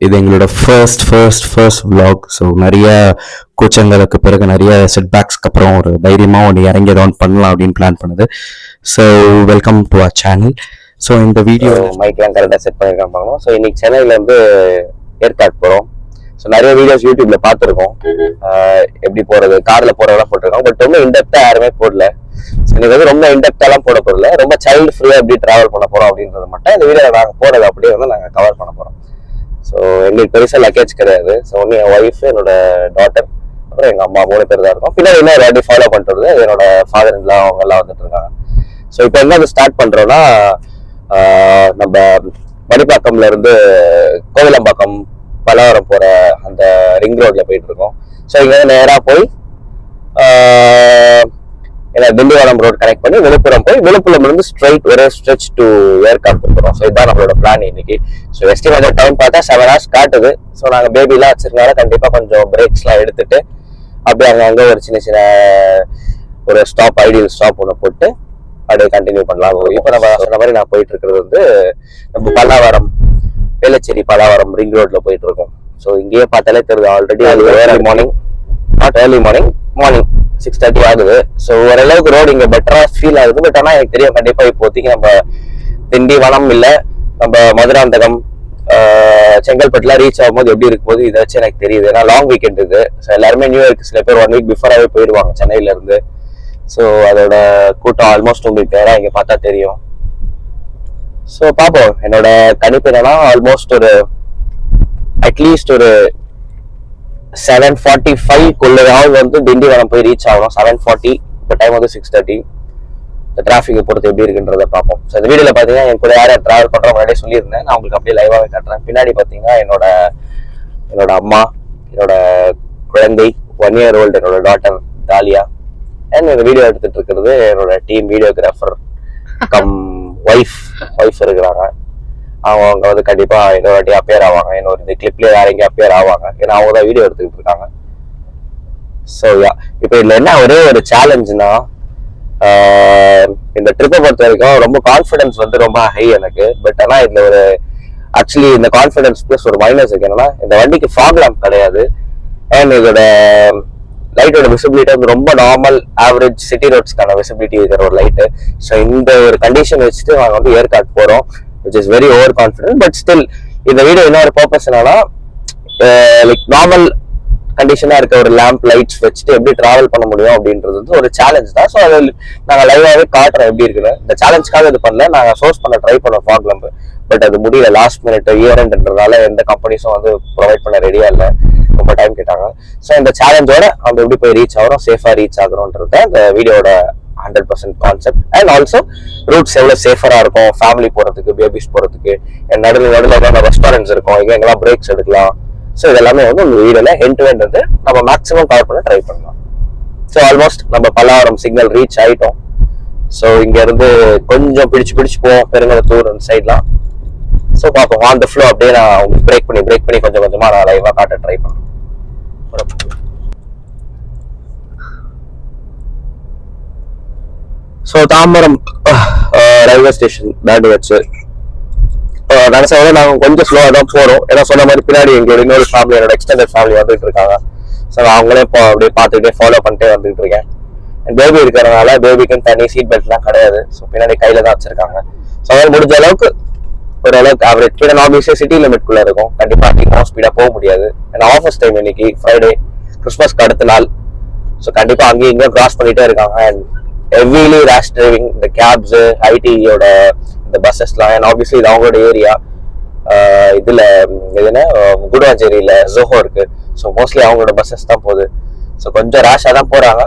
இது எங்களோட first vlog. So நிறைய கூச்சங்களுக்கு பிறகு நிறைய செட்பேக்ஸ்க்கு அப்புறம் ஒரு தைரியமாக ஒன்று இறங்கி ஏதாவது பண்ணலாம் அப்படின்னு பிளான் பண்ணுது. So welcome to our channel. So இந்த வீடியோ மைக்லாம் கரெக்டாக செட் பண்ணிருக்கான் பார்க்கணும். ஸோ இன்னைக்கு சென்னையில இருந்து ஏற்காடு போகிறோம். ஸோ நிறைய வீடியோஸ் யூடியூப்ல பார்த்துருக்கோம், எப்படி போறது, கார்ல போறதெல்லாம் போட்டிருக்கோம். பட் ரொம்ப இன்டெப்தா யாருமே போடல. இன்னைக்கு வந்து ரொம்ப இன்டெப்தாலாம் போட போறல, ரொம்ப சைல்டு ஃப்ரீயா எப்படி டிராவல் பண்ண போறோம் அப்படின்றது மட்டும் இந்த வீடியோவில் நாங்கள் போறது அப்படியே வந்து நாங்கள் கவர் பண்ண போறோம். ஸோ எங்களுக்கு பெருசாக லக்கேஜ் கிடையாது. ஸோ ஒன்று என் ஒய்ஃப், என்னோட டாட்டர், அப்புறம் எங்கள் அம்மா 3 பேர் தான் இருக்கும். பின்னாடி இன்னும் ரெடி ஃபாலோ பண்ணுறது என்னோட ஃபாதர் இன்லாம் அவங்க எல்லாம் வந்துட்டு இருக்காங்க. ஸோ இப்போ என்ன ஸ்டார்ட் பண்றோம்னா, நம்ம மணிப்பாக்கம்ல இருந்து கோவிலம்பாக்கம் பலவரம் போற அந்த ரிங் ரோட்ல போயிட்டு இருக்கோம். ஸோ இங்க நேரா போய் திண்டிவனம் ரோட் கனெக்ட் பண்ணி விழுப்புரம் போய் விழுப்புரம் இருந்து ஸ்ட்ரைட் ஒரே ஸ்ட்ரெச் டு ஏற்காடு போகிறோம். ஸோ இதுதான் நம்மளோட பிளான் இன்னைக்கு. ஸோ எஸ்டிமேட்டட் டைம் பார்த்தா 7 hours காட்டுது. ஸோ நாங்கள் பேபிலாம் வச்சிருக்கனால கண்டிப்பாக கொஞ்சம் பிரேக்ஸ்லாம் எடுத்துட்டு அப்படியே அங்கே ஒரு சின்ன ஒரு ஸ்டாப், ஐடியல் ஸ்டாப் ஒன்று போட்டு அப்படியே கண்டினியூ பண்ணலாம். இப்போ நம்ம சொன்ன மாதிரி நான் போயிட்டு இருக்கிறது வந்து நம்ம பல்லாவரம், வேளச்சேரி பல்லாவரம் ரிங் ரோட்ல போயிட்டு இருக்கோம். ஸோ இங்கேயே பார்த்தாலே தெரியுது already early morning, not early morning 6:30 ஆகுது. ஸோ ஓரளவுக்கு ரோடு இங்கே பெட்டரா ஃபீல் ஆகுது. பட் ஆனால் எனக்கு தெரியும் கண்டிப்பா இப்போதைக்கு நம்ம திண்டிவனம் இல்லை, நம்ம மதுராந்தகம், செங்கல்பட்டுலாம் ரீச் ஆகும்போது எப்படி இருக்கும் போது இதை வச்சு எனக்கு தெரியுது. ஏன்னா லாங் வீக்கெண்ட் இது. ஸோ எல்லாருமே நியூ இயர்க்கு சில பேர் 1 week பிஃபோராகவே போயிடுவாங்க சென்னையில இருந்து. ஸோ அதோட கூட்டம் ஆல்மோஸ்ட் உங்களுக்கு நேரம் இங்கே பார்த்தா தெரியும். ஸோ பார்ப்போம். என்னோட கணிப்பு என்னன்னா ஆல்மோஸ்ட் ஒரு அட்லீஸ்ட் ஒரு 7:45 வந்து திண்டிவனம் போய் ரீச் ஆகணும். 7:40. இப்போ டைம் வந்து 6:30. இந்த டிராஃபிக்கை பொறுத்து எப்படி இருக்குன்றத பார்ப்போம். ஸோ இந்த வீடியோவில் பார்த்தீங்கன்னா என் கூட யார் ட்ராவல் பண்ணுறோம் முன்னாடியே சொல்லியிருந்தேன். நான் உங்களுக்கு அப்படியே லைவாகவே காட்டுறேன். பின்னாடி பார்த்தீங்கன்னா என்னோட அம்மா, என்னோட குழந்தை 1 year old, என்னோட டாட்டர் தாலியா, அண்ட் இந்த வீடியோ எடுத்துட்டு இருக்கிறது என்னோட டீம் வீடியோகிராஃபர் கம் ஒய்ஃப் இருக்கிறாங்க. அவங்க வந்து கண்டிப்பா இன்னொரு வாட்டி அப்பியர் ஆவாங்க. இன்னொரு இந்த கிளிப்லேயே வேற எங்கேயும் அப்பியர் ஆவாங்க. ஏன்னா அவங்க தான் வீடியோ எடுத்துக்கிட்டு இருக்காங்க. ஸோ இப்போ இதுல என்ன ஒரே ஒரு சேலஞ்சுனா, இந்த ட்ரிப்பை பொறுத்த வரைக்கும் ரொம்ப கான்ஃபிடன்ஸ் வந்து ரொம்ப ஹை எனக்கு. பட் ஆனால் இதுல ஒரு ஆக்சுவலி இந்த கான்ஃபிடன்ஸ் பிளஸ் ஒரு மைனஸ் இருக்கு. என்னன்னா இந்த வண்டிக்கு ஃபாக் லேம்ப் கிடையாது. அண்ட் இதோட லைட்டோட விசிபிலிட்டி வந்து ரொம்ப நார்மல் ஆவரேஜ் சிட்டி ரோட்ஸ்க்கான விசிபிலிட்டி இருக்கிற ஒரு லைட்டு. ஸோ இந்த ஒரு கண்டிஷன் வச்சுட்டு நாங்கள் வந்து ஏற்காடு போகிறோம், which is very over confident. But still இந்த வீடியோ இன்னொரு பர்பஸ் என்னன்னா, லைக் நார்மல் கண்டிஷனாக இருக்க ஒரு லேம்ப் லைட்ஸ் வச்சுட்டு எப்படி டிராவல் பண்ண முடியும் அப்படின்றது வந்து ஒரு சேலஞ்ச் தான். ஸோ அதை நாங்கள் லைவாகவே காட்டுறோம் எப்படி இருக்குன்னு. இந்த சேலஞ்சுக்காக இது பண்ணல, நாங்கள் சோர்ஸ் பண்ண ட்ரை பண்ணோம் ஃபாக் லேம்ப். பட் அது முடியல. லாஸ்ட் மினிட் இயர் எண்ட்ன்றதால எந்த கம்பெனிஸும் வந்து ப்ரொவைட் பண்ண ரெடியா இல்லை, ரொம்ப டைம் கேட்டாங்க. ஸோ இந்த சேலஞ்சோட நம்ம எப்படி போய் ரீச் ஆகிறோம், சேஃபா ரீச் ஆகிறோம்ன்றது இந்த வீடியோட 100% கான்செப்ட். அண்ட் ஆல்சோ ரூட்ஸ் எவ்வளவு சேஃபரா இருக்கும் ஃபேமிலி போறதுக்கு, பேபிஸ் போறதுக்கு, நடுவில் என்னென்ன ரெஸ்டாரண்ட்ஸ் இருக்கும், எங்கெங்கெல்லாம் பிரேக்ஸ் எடுக்கலாம். ஸோ இதெல்லாமே வந்து உங்க வீடியோல எண்ட் டு எண்ட் வந்து நம்ம மேக்ஸிமம் கவர் பண்ண ட்ரை பண்ணலாம். ஸோ ஆல்மோஸ்ட் நம்ம பல்லாவரம் சிக்னல் ரீச் ஆயிட்டோம். ஸோ இங்க இருந்து கொஞ்சம் பிடிச்சு போவோம் பெருங்கலத்தூர் அந்த சைட்லாம். ஸோ பார்ப்போம் ஆன் த ஃப்ளோ அப்படியே நான் உங்களுக்கு பிரேக் பண்ணி கொஞ்சம் கொஞ்சமா நான் லைவா காட்ட ட்ரை பண்றேன். ஸோ தாம்பரம் ரயில்வே ஸ்டேஷன் தாண்டி வச்சு நினைச்சவங்க நாங்கள் கொஞ்சம் ஸ்லோவாக தான் போகிறோம். ஏன்னா சொன்ன மாதிரி பின்னாடி எங்களோட இன்னொரு ஃபேமிலி, என்னோட எக்ஸ்டெண்டட் ஃபேமிலி வந்துட்டு இருக்காங்க. ஸோ அவங்களே இப்போ அப்படியே பார்த்துக்கிட்டே ஃபாலோ பண்ணிட்டே வந்துட்டு இருக்கேன். பேபி இருக்கிறதுனால பேபிக்குன்னு தனி சீட் பெல்ட்லாம் கிடையாது. ஸோ பின்னாடி கையில தான் வச்சிருக்காங்க. ஸோ அவங்க முடிஞ்ச அளவுக்கு ஓரளவுக்கு ஆவரேஜ் ஸ்பீட். ஆப்வியஸாக சிட்டி லிமிட்குள்ள இருக்கும், கண்டிப்பா அதிகமாக ஸ்பீடாக போக முடியாது. ஏன்னா ஆஃபீஸ் டைம் இன்னைக்கு ஃப்ரைடே, கிறிஸ்மஸ்க்கு அடுத்த நாள். ஸோ கண்டிப்பா அங்கேயும் இங்கேயும் கிராஸ் பண்ணிட்டே இருக்காங்க. அண்ட் ஹெவிலி ரேஷ் டிரைவிங், இந்த கேப்ஸ், ஐடியோட இந்த பஸ்ஸஸ்லாம். அண்ட் ஆப்வியஸ்லி இது அவங்களோட ஏரியா. இதுல எதுனா குடுவாஞ்சேரியில ஜோஹோ இருக்கு. ஸோ மோஸ்ட்லி அவங்களோட பஸ்ஸஸ் தான் போகுது. ஸோ கொஞ்சம் ரேஷாக தான் போறாங்க.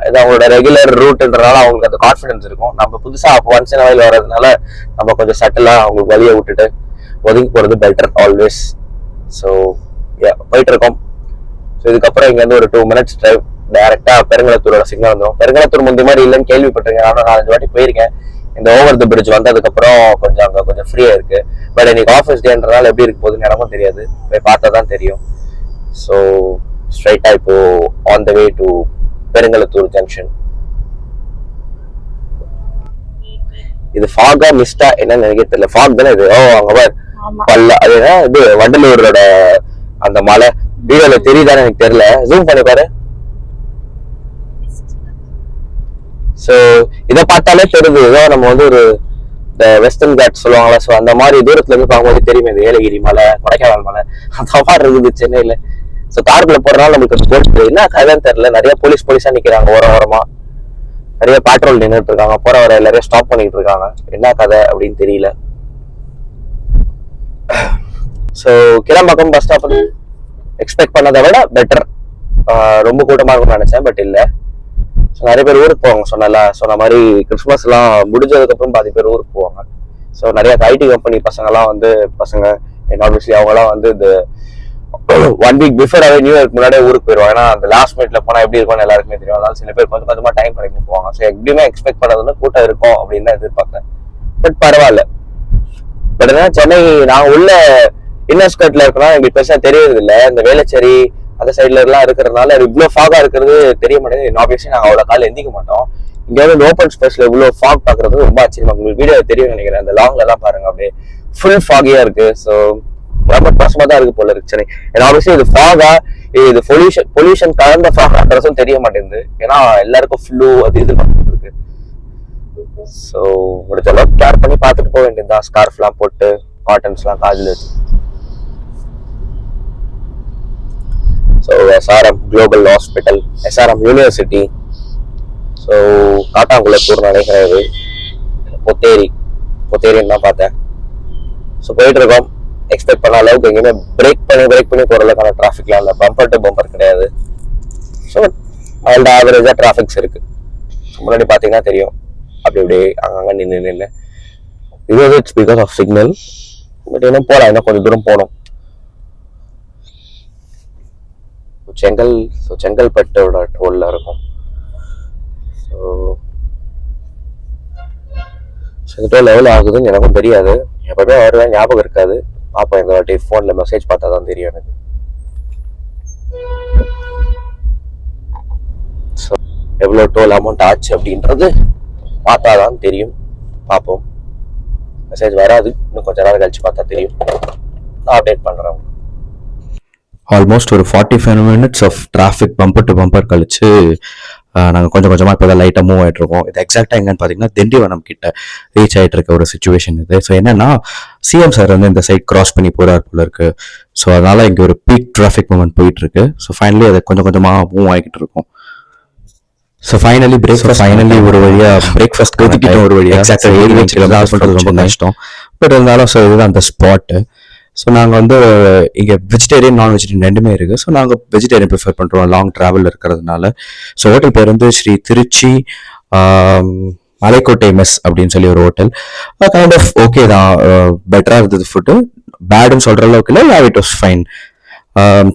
இது அவங்களோட ரெகுலர் ரூட்ன்றனால அவங்களுக்கு அந்த கான்ஃபிடன்ஸ் இருக்கும். நம்ம புதுசா ஒன்ஸ் இன் வயல் வர்றதுனால நம்ம கொஞ்சம் சட்டிலா அவங்களுக்கு வழியை விட்டுட்டு ஒதுங்கி போறது பெட்டர் ஆல்வேஸ். ஸோ போயிட்டு இருக்கோம். ஸோ இதுக்கப்புறம் இங்க இருந்து ஒரு 2 minutes டிரைவ் டைரக்டா பெருங்கலத்தூரோட சிக்னல் வந்துடும். பெருங்கலத்தூர் முந்தி மாதிரி இல்லைன்னு கேள்விப்பட்டிருக்கேன். ஆனால் 4-5 வாட்டி போயிருக்கேன். இந்த ஓவர் தி பிரிட்ஜ் வந்ததுக்கப்புறம் கொஞ்சம் அங்கே கொஞ்சம் ஃப்ரீயா இருக்கு. பட் இன்னைக்கு ஆஃபீஸ் டேன்றனால எப்படி இருக்கு போகுதுன்னு எனக்கும் தெரியாது, போய் பார்த்தா தான் தெரியும். ஸோ ஸ்ட்ரைட்டா இப்போ on the way to Perungalathur junction. இது ஃபாகா மிஸ்டா என்னன்னு நினைக்க தெரியல. ஃபாக் தானே இது. அங்க பார் அது என்ன இது வண்டலூரோட அந்த மலை வீடியோல தெரியுதான்னு எனக்கு தெரியல, ஜூம் பண்ணி பாரு. சோ இதை பார்த்தாலே தெரியுது ஏதோ நம்ம வந்து ஒரு இந்த வெஸ்டர்ன் காட் சொல்லுவாங்களா, சோ அந்த மாதிரி தூரத்துல இருந்து பார்க்கும்போது தெரியுமே இந்த ஏலகிரி மலை, கொடைக்கானல் மலை அந்த மாதிரி இருக்குது சென்னையில. சோ காருக்குள்ள போறதுனால நம்மளுக்கு போட்டு என்ன கதைன்னு தெரியல. நிறைய போலீஸா நிக்கிறாங்க ஓரமா, நிறைய பேட்ரோல் நின்றுட்டு இருக்காங்க, போற வர எல்லாரையும் ஸ்டாப் பண்ணிட்டு இருக்காங்க. என்ன கதை அப்படின்னு தெரியல. So Kilambakkam bus stop expect பண்ணதை விட பெட்டர். ரொம்ப கூட்டமாக இருக்கும்னு நினைச்சேன், பட் இல்லை. ஸோ நிறைய பேர் ஊருக்கு போவாங்க சொன்ன மாதிரி கிறிஸ்மஸ் எல்லாம் முடிஞ்சதுக்கு அப்புறம் பாதி பேர் ஊருக்கு போவாங்க. ஸோ நிறைய ஐடி கம்பெனி பசங்கெல்லாம் வந்து ஆப்வியஸ்லி அவங்கலாம் வந்து இந்த 1 வீக் பிஃபோராகவே நியூ இயர்க்கு முன்னாடியே ஊருக்கு போயிடுவாங்க. ஏன்னா அந்த லாஸ்ட் மினிட்ல போனால் எப்படி இருக்கும்னு எல்லாருக்குமே தெரியும். அதனால சில பேர் கொஞ்சம் கொஞ்சமாக டைம் பண்ணி போவாங்க. ஸோ எப்படியுமே எக்ஸ்பெக்ட் பண்ணதுன்னு கூட்டம் இருக்கும் அப்படின்னு தான் எதிர்பார்த்தேன். பட் பரவாயில்ல. பட் என்ன சென்னை நான் உள்ள இன்னர் ஸ்கர்ட்ல இருக்கனா எங்களுக்கு பெருசா தெரியறது இல்லை. இந்த வேளச்சேரி அந்த சைட்ல எல்லாம் இருக்கிறதுனால இவ்வளவு ஃபாகா இருக்கிறது தெரிய மாட்டேங்குது. ஆப்வியஸ்லி நாங்கள் அவ்வளோ காலையில் எந்திக்க மாட்டோம். இங்க வந்து ஓப்பன் ஸ்பேஸ்ல இவ்வளவு ஃபாக் பாக்குறது ரொம்ப ஆச்சரியமா. உங்களுக்கு வீடியோ தெரியும் நினைக்கிறேன். அந்த லாங்ல எல்லாம் பாருங்க, அப்படியே ஃபுல் ஃபாகியா இருக்கு. ஸோ ரொம்ப மோசமா தான் இருக்கு போல இருக்கு சென்னை. ஏன்னா ஆப்வியஸ்லி இது ஃபாகா, இது பொல்யூஷன் கலந்த ஃபாகான்றதும் தெரிய மாட்டேங்குது. ஏன்னா எல்லாருக்கும் ஃப்ளூ அது இது இருக்கு. ஸோ முடிஞ்ச அளவுக்கு கேர் பண்ணி பார்த்துட்டு போக வேண்டியதுதான். ஸ்கார்ஃப் எல்லாம் போட்டு, காட்டன்ஸ் எல்லாம் காதில் வச்சு. So SRM global hospital, SRM university, so Kattankulathur நினைக்கிறது, பொத்தேரின்னு தான் பார்த்தேன். ஸோ போயிட்டு இருக்கோம். எக்ஸ்பெக்ட் பண்ண அளவுக்கு எங்கேயுமே பிரேக் பண்ணி போகிற அளவுக்கான டிராஃபிக்லாம் இல்லை. பம்பர் டு பம்பர் கிடையாது. ஸோ மைல்டு ஆவரேஜாக டிராஃபிக்ஸ் இருக்கு. முன்னாடி பார்த்தீங்கன்னா தெரியும், அப்படி அங்கங்கே நின்று இது it's because of signal. But இன்னும் போகலாம், இன்னும் கொஞ்சம் தூரம் போகணும். செங்கல்பட்டோட டோல்ல இருக்கும். ஸோ டோல் எவ்வளோ ஆகுதுன்னு எனக்கும் தெரியாது. எப்பவுமே வருவேன், ஞாபகம் இருக்காது. பார்ப்போம் இந்த வாட்டி ஃபோன்ல மெசேஜ் பார்த்தா தான் தெரியும் எனக்கு. ஸோ எவ்வளோ டோல் அமௌண்ட் ஆச்சு அப்படின்றது பார்த்தா தான் தெரியும். பார்ப்போம். மெசேஜ் வராது, இன்னும் கொஞ்ச நேரம் கழிச்சு பார்த்தா தெரியும். நான் அப்டேட் பண்ணுறேன். ஆல்மோஸ்ட் ஒரு 45 minutes of traffic bumper to bumper கழிச்சு நாங்கள் கொஞ்சம் கொஞ்சமாக இப்போ தான் லைட்டாக மூவ் ஆகிட்டு இருக்கோம். இது எக்ஸாக்டாக எங்கன்னு பார்த்தீங்கன்னா திண்டிவனம் கிட்ட ரீச் ஆகிட்டு இருக்க ஒரு சுச்சுவேஷன் இது. ஸோ என்னன்னா சிஎம் சார் வந்து இந்த சைட் கிராஸ் பண்ணி போகிறார் போல இருக்கு. ஸோ அதனால இங்கே ஒரு பீக் டிராஃபிக் மூமெண்ட் போயிட்டு இருக்கு. ஸோ ஃபைனலி அதை கொஞ்சம் கொஞ்சமாக மூவ் ஆகிட்டு இருக்கோம். ஸோ ஃபைனலி ஒரு வழியா பிரேக்ஃபாஸ்ட் ஒதுக்கிட்டோம். ஒரு வழியா எக்ஸாக்டாக ஏறி வச்சு பண்ணுறது ரொம்ப கஷ்டம். பட் இருந்தாலும் ஸோ இதுதான் அந்த ஸ்பாட்டு. ஸோ நாங்கள் வந்து இங்கே வெஜிடேரியன் நான் வெஜிடேரியன் ரெண்டுமே இருக்குது. ஸோ நாங்கள் வெஜிடேரியன் ப்ரிஃபர் பண்ணுறோம் லாங் ட்ராவல் இருக்கிறதுனால. ஸோ ஹோட்டல் பேர் வந்து ஸ்ரீ திருச்சி மலைக்கோட்டை மெஸ் அப்படின்னு சொல்லி ஒரு ஹோட்டல். கைண்ட் ஆஃப் ஓகே தான், பெட்டராக இருந்தது ஃபுட்டு. பேடுன்னு சொல்கிற அளவுக்கு இல்லை, இட் வாஸ் ஃபைன்.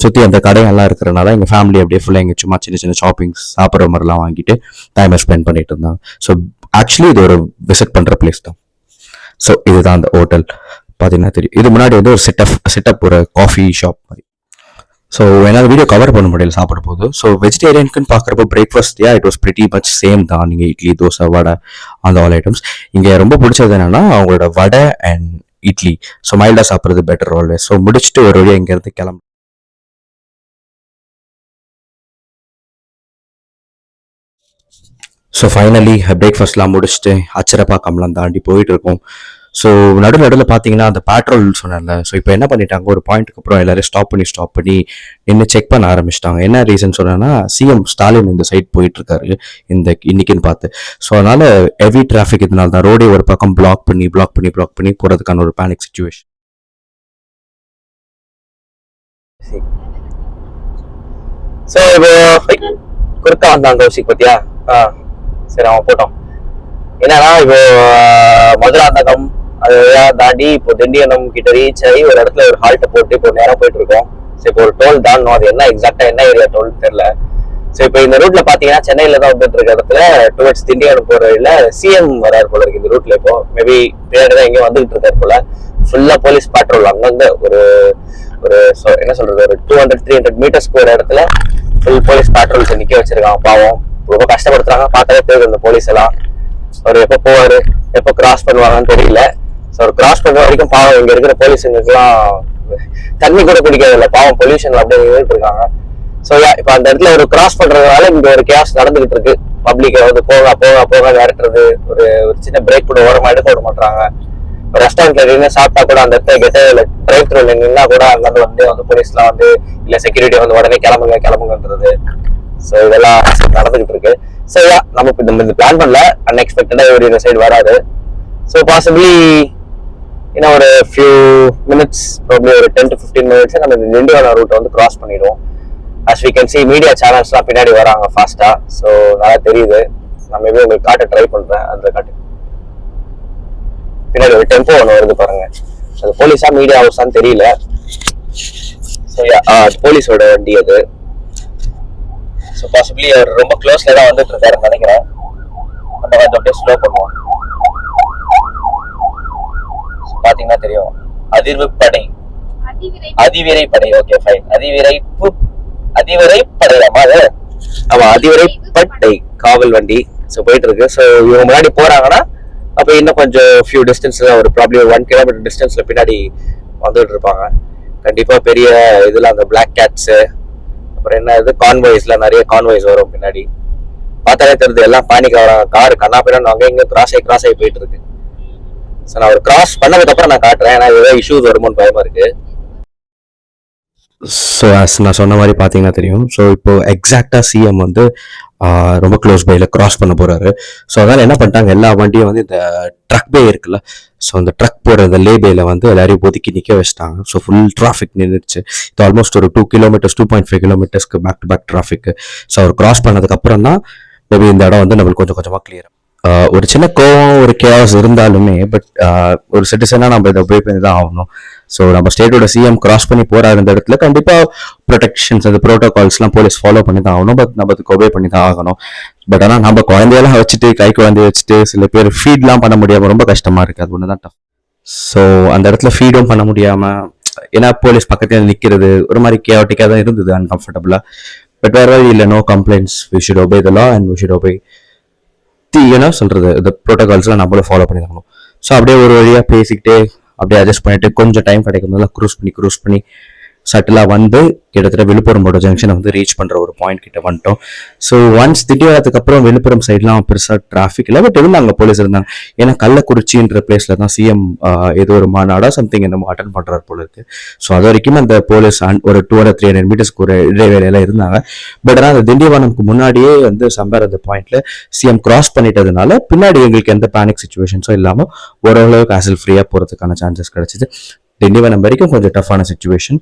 சுற்றி அந்த கடையெல்லாம் இருக்கிறனால எங்கள் ஃபேமிலி அப்படியே ஃபுல்லாக எங்கள் சும்மா சின்ன சின்ன ஷாப்பிங்ஸ் சாப்பிட்ற மாதிரிலாம் வாங்கிட்டு டைமை ஸ்பெண்ட் பண்ணிட்டு இருந்தாங்க. ஸோ ஆக்சுவலி இது ஒரு விசிட் பண்ணுற பிளேஸ் தான். ஸோ இதுதான் அந்த ஹோட்டல் பார்த்தீங்கன்னா தெரியும். இது முன்னாடி வந்து ஒரு செட்டப் ஒரு காஃபி ஷாப் மாதிரி. ஸோ என்னால் வீடியோ கவர் பண்ண முடியல சாப்பிட போது. ஸோ வெஜிடேரியனுக்குன்னு பார்க்குறப்போ breakfast it was pretty much same தான். நீங்கள் இட்லி, தோசை, வடை அந்த ஆல் ஐட்டம்ஸ். இங்கே ரொம்ப பிடிச்சது என்னன்னா அவங்களோட வடை அண்ட் இட்லி. ஸோ மைல்டாக சாப்பிட்றது பெட்டர் ஆல்வேஸ். ஸோ முடிச்சுட்டு ஒரு வழியாக இங்கேருந்து கிளம்பு. ஸோ ஃபைனலி பிரேக்ஃபாஸ்ட்லாம் முடிச்சுட்டு அச்சரப்பாக்கம்லாம் தாண்டி போயிட்டு இருக்கோம். ஸோ நடுவில் பார்த்தீங்கன்னா அந்த பேட்ரோல் சொன்னேன்ல. ஸோ இப்போ என்ன பண்ணிட்டாங்க, ஒரு பாயிண்ட்டுக்கு அப்புறம் எல்லாரும் ஸ்டாப் பண்ணி நின்று செக் பண்ண ஆரம்பிச்சிட்டாங்க. என்ன ரீசன் சொன்னேன்னா சிஎம் ஸ்டாலின் இந்த சைட் போயிட்டு இருக்காரு இன்னைக்குன்னு பார்த்து. ஸோ அதனால ஹெவி டிராஃபிக் இதனால தான் ரோடே ஒரு பக்கம் பிளாக் பண்ணி போகிறதுக்கான ஒரு பேனிக் சிச்சுவேஷன். ஸோ இப்போ குறுக்கா வந்தாங்க கௌசிக் பத்தியா? சரி அவன் போட்டோம். என்னன்னா இப்போ மதுராந்தகம் அதெல்லாம் தாண்டி இப்போ திண்டிவனம் கிட்ட ரீச் ஆகி ஒரு இடத்துல ஒரு ஹால்ட்டை போட்டு இப்போ நேரம் போயிட்டு இருக்கோம். ஸோ இப்போ ஒரு டோல் தாண்டணும். அது எக்ஸாக்டா என்ன ஏரியா டோல் தெரியல. ஸோ இப்போ இந்த ரூட்ல பாத்தீங்கன்னா சென்னையில தான் வந்துட்டு இருக்க இடத்துல டுவர்ட்ஸ் திண்டிவனம் போற வழியில சிஎம் வராரு போல இருக்கு இந்த ரூட்ல. இப்போ மேபி பின்னாடி தான் எங்கேயும் வந்துகிட்டு இருக்காரு போல. ஃபுல்லா போலீஸ் பேட்ரோல் அங்கங்க ஒரு என்ன சொல்றது ஒரு 200-300 மீட்டர்ஸ்க்கு ஒரு இடத்துல ஃபுல் போலீஸ் பேட்ரோல்ஸ் நிக்க வச்சிருக்காங்க. பாவம் ரொம்ப கஷ்டப்படுத்துறாங்க. பார்த்தாலே தெரியுது இந்த போலீஸ் எல்லாம். அவர் எப்போ போவாரு, எப்போ கிராஸ் பண்ணுவாங்கன்னு தெரியல. ஸோ ஒரு கிராஸ் பண்ற வரைக்கும் பாவம் இங்க இருக்கிற போலீஸுங்களுக்குலாம் தண்ணி கூட குடிக்கிறது இல்லை, பாவம் பொல்யூஷன்ல அப்படியே நின்றுட்டு இருக்காங்க. ஸோ இப்போ அந்த இடத்துல ஒரு கிராஸ் பண்றதுனால இங்க ஒரு கேஸ் நடந்துகிட்டு இருக்கு. பப்ளிக்கை வந்து போக போக போக விரட்டுறது, ஒரு ஒரு சின்ன பிரேக் கூட ஓரமா எடுக்க விட மாட்டாங்க. ரெஸ்டாரண்ட்ல நின்று சாப்பிட்டா கூட அந்த இடத்துல கெட்ட டிரைவ் த்ரூல நின்னா கூட அங்கிருந்து வந்து போலீஸ்லாம் வந்து இல்ல செக்யூரிட்டி வந்து உடனே கிளம்புங்கன்றது. ஸோ இதெல்லாம் நடந்துகிட்டு இருக்கு. ஸோ நம்ம இந்த பிளான் பண்ணல, அன்எக்ஸ்பெக்டடா ஒரு இந்த சைடு வராது. ஸோ பாசிபிளி இன்னும் ஒரு ஃபியூ மினிட்ஸ், ப்ராப்ளி ஒரு 10 to 15 மினிட்ஸ் நம்ம இந்த திண்டிவனம் ரூட்டை வந்து கிராஸ் பண்ணிடுவோம். As we can see media சேனல்ஸ்லாம் பின்னாடி வராங்க ஃபாஸ்டா. ஸோ நல்லா தெரியுது. நான் மேபி உங்களுக்கு காட்ட ட்ரை பண்றேன். அந்த காட்டு பின்னாடி ஒரு டெம்போ ஒன்று வருது பாருங்க. அது போலீஸா மீடியா ஹவுஸான்னு தெரியல. ஸோ போலீஸோட வண்டி அது. ஸோ பாசிபிளி அவர் ரொம்ப க்ளோஸ்ல தான் வந்துட்டு இருக்காருன்னு நினைக்கிறேன். அந்த கொஞ்சம் அப்படியே ஸ்லோ பண்ணுவோம். பாத்தீங்கன்னா தெரியும், அதிர்வு படை, அதிவிரை படை. Okay fine. அதிவிரை படையாமா அது? ஆமா, அதிவிரை படை காவல் வண்டி. ஸோ போயிட்டு இருக்கு. ஸோ இவங்க முன்னாடி போறாங்கன்னா அப்ப இன்னும் கொஞ்சம் ஃபியூ டிஸ்டன்ஸ்ல, ஒரு ப்ராப்ளம் 1 கிலோமீட்டர் டிஸ்டன்ஸ்ல பின்னாடி வந்துட்டு இருப்பாங்க. கண்டிப்பா பெரிய இதுல அந்த பிளாக் கேட்ஸ், அப்புறம் என்ன இது கான்வாய்ஸ்ல நிறைய கான்வாய்ஸ் வரும் பின்னாடி. பார்த்தாலே தெரியுது எல்லாம் பானிக் ஆகிறாங்க. கார் கண்ணா பின்னா அங்கே இங்க கிராஸ் ஆகி போயிட்டு இருக்கு. ஸோ நான் ஒரு கிராஸ் பண்ணதுக்கு அப்புறம் நான் காட்டுறேன். ஏன்னா ஏதாவது இஷ்யூஸ் வருமோன்னு பயமா இருக்கு. ஸோ நான் சொன்ன மாதிரி பார்த்தீங்கன்னா தெரியும். ஸோ இப்போ எக்ஸாக்டாக சிஎம் வந்து ரொம்ப க்ளோஸ் பையில் கிராஸ் பண்ண போகிறாரு. ஸோ அதனால் என்ன பண்ணிட்டாங்க, எல்லா வண்டியும் வந்து இந்த ட்ரக் பே இருக்குல்ல, ஸோ அந்த ட்ரக் போகிற இந்த லே பேயில் வந்து எல்லாரையும் ஒதுக்கி நிற்க வச்சிட்டாங்க. ஸோ ஃபுல் டிராஃபிக் நின்றுச்சு. இது ஆல்மோஸ்ட் ஒரு 2.5 கிலோமீட்டர்ஸ்க்கு back to back traffic. So அவர் கிராஸ் பண்ணதுக்கப்புறம் தான் மேபி இந்த இடம் வந்து நம்மளுக்கு கொஞ்சம் கொஞ்சமாக கிளியர். ஒரு சின்ன கோவம், ஒரு கேஸ் இருந்தாலுமே பட் ஒரு சிட்டிசனாக நம்ம இதை ஒபே பண்ணி தான் ஆகணும். ஸோ நம்ம ஸ்டேட்டோட சிஎம் கிராஸ் பண்ணி போறாரு இந்த இடத்துல, கண்டிப்பாக ப்ரொடெக்ஷன்ஸ், அந்த ப்ரோட்டோகால்ஸ்லாம் போலீஸ் ஃபாலோ பண்ணி தான் ஆகணும். பட் நம்ம அதுக்கு ஒபே பண்ணி தான் ஆகணும். பட் ஆனால் நம்ம குழந்தையெல்லாம் வச்சுட்டு, கை குழந்தைய வச்சுட்டு சில பேர் ஃபீட்லாம் பண்ண முடியாமல் ரொம்ப கஷ்டமா இருக்கு. அது ஒன்று தான் டஃப். ஸோ அந்த இடத்துல ஃபீடும் பண்ண முடியாம, ஏன்னா போலீஸ் பக்கத்துல நிற்கிறது ஒரு மாதிரி கேவட்டிக்காக தான் இருந்தது, அன்கம்ஃபர்டபுளா. பட் வேற வழி இல்லை, no complaints, we should obey the law and we should obey சொல்றது இந்த ப்ரோட்டோகால்ஸ்லாம் நம்மளும் ஃபாலோ பண்ணி தரணும். ஸோ அப்படியே ஒரு வழியாக பேசிக்கிட்டே அப்படியே அட்ஜஸ்ட் பண்ணிட்டு கொஞ்சம் டைம் கிடைக்கும் போதெல்லாம் க்ரூஸ் பண்ணி சட்டிலாக வந்து கிட்டத்தட்ட விழுப்புரமோட ஜங்ஷனை வந்து ரீச் பண்ணுற ஒரு பாயிண்ட் கிட்ட வந்துட்டோம். ஸோ ஒன்ஸ் திண்டிவனத்துக்கு அப்புறம் விழுப்புரம் சைட்லாம் பெருசாக டிராஃபிக் இல்லை. பட் இருந்தாங்க, போலீஸ் இருந்தாங்க. ஏன்னா கள்ளக்குறிச்சின்ற பிளேஸ்ல தான் சிஎம் ஏதோ ஒரு மாநாடா சம்திங் என்னமோ அட்டன் பண்றாரு போல இருக்கு. ஸோ அது வரைக்கும் அந்த போலீஸ் ஒரு 200-300 மீட்டர்ஸ்க்கு ஒரு இடைவேளையில இருந்தாங்க. பட் ஆனால் அந்த திண்டிவனம்க்கு முன்னாடியே வந்து சம்பர் அந்த பாயிண்ட்ல சிஎம் கிராஸ் பண்ணிட்டதுனால பின்னாடி எங்களுக்கு எந்த பேனிக் சுச்சுவேஷன்ஸும் இல்லாமல் ஓரளவுக்கு ஹேசல் ஃப்ரீயாக போகிறதுக்கான சான்சஸ் கிடைச்சிது. திண்டிவனம் வரைக்கும் கொஞ்சம் டஃப்பான சுச்சுவேஷன்.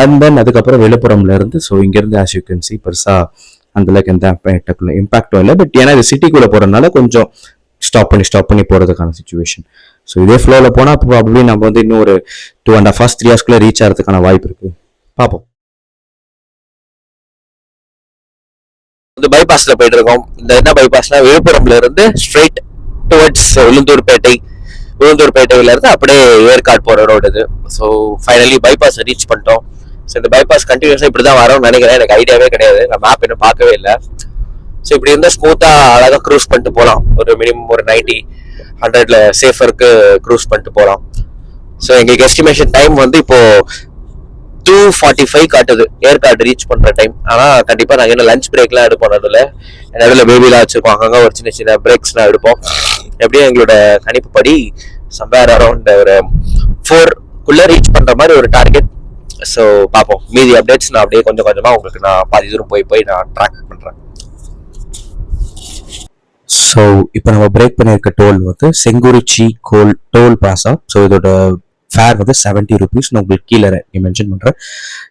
அண்ட் தென் அதுக்கப்புறம் விழுப்புரம்ல இருந்து, ஸோ இங்கேருந்து ஆஸ் யூ கேன் சி பெருசாக அந்தளவுக்கு எந்த இம்பாக்டும் இல்லை. பட் ஏன்னா இது சிட்டிக்குள்ளே போகிறதுனால கொஞ்சம் ஸ்டாப் பண்ணி போகிறதுக்கான சுச்சுவேஷன். ஸோ இதே ஃப்ளோவில் போனால் ப்ராபப்ளி நம்ம வந்து இன்னும் ஒரு 2.5 hours 3 hours ரீச் ஆகிறதுக்கான வாய்ப்பு இருக்குது. பார்ப்போம். இந்த பைபாஸ்ல போயிட்டு இருக்கோம். இந்த என்ன பைபாஸ்னா விழுப்புரம்ல இருந்து ஸ்ட்ரெயிட் டுவர்ட்ஸ் உளுந்தூர்பேட்டையில இருந்து அப்படியே ஏற்காடு போற ரோடு இது. ஸோ ஃபைனலி பைபாஸ் ரீச் பண்ணிட்டோம். ஸோ இந்த பைபாஸ் கண்டினியூஸா இப்படிதான் வரும்னு நினைக்கிறேன். எனக்கு ஐடியாவே கிடையாது, நான் மேப் இன்னும் பார்க்கவே இல்லை. ஸோ இப்படி இருந்தால் ஸ்மூத்தா அழகா க்ரூஸ் பண்ணிட்டு போகலாம். ஒரு மினிமம் ஒரு 90-100 சேஃபருக்கு க்ரூஸ் பண்ணிட்டு போகலாம். ஸோ எங்களுக்கு எஸ்டிமேஷன் டைம் வந்து இப்போ 2:45 காட்டுது ஏற்காடு ரீச் பண்ற டைம். ஆனா கண்டிப்பா நாங்க என்ன லஞ்ச் பிரேக்லாம் எடுப்போம். நடுவில் பேபிலாம் வச்சிருக்கோம், அங்கங்க ஒரு சின்ன சின்ன பிரேக்ஸ்லாம் எடுப்போம். எப்படியும் எங்களோட கணிப்புப்படி சம்பேர் அரௌண்ட் ஒரு 4 ரீச் பண்ற மாதிரி ஒரு டார்கெட். ஸோ பார்ப்போம். மீதி அப்டேட்ஸ் நான் அப்படியே கொஞ்சம் கொஞ்சமா உங்களுக்கு நான் பாதி தூரம் போய் நான் ட்ராக் பண்றேன். ஸோ இப்போ நம்ம பிரேக் பண்ணியிருக்க டோல் வந்து செங்குறிச்சி டோல் பிளாசா. ஸோ இதோட ஃபேர் வந்து 70 rupees. நான் உங்களுக்கு கீழே மென்ஷன் பண்ணுறேன்.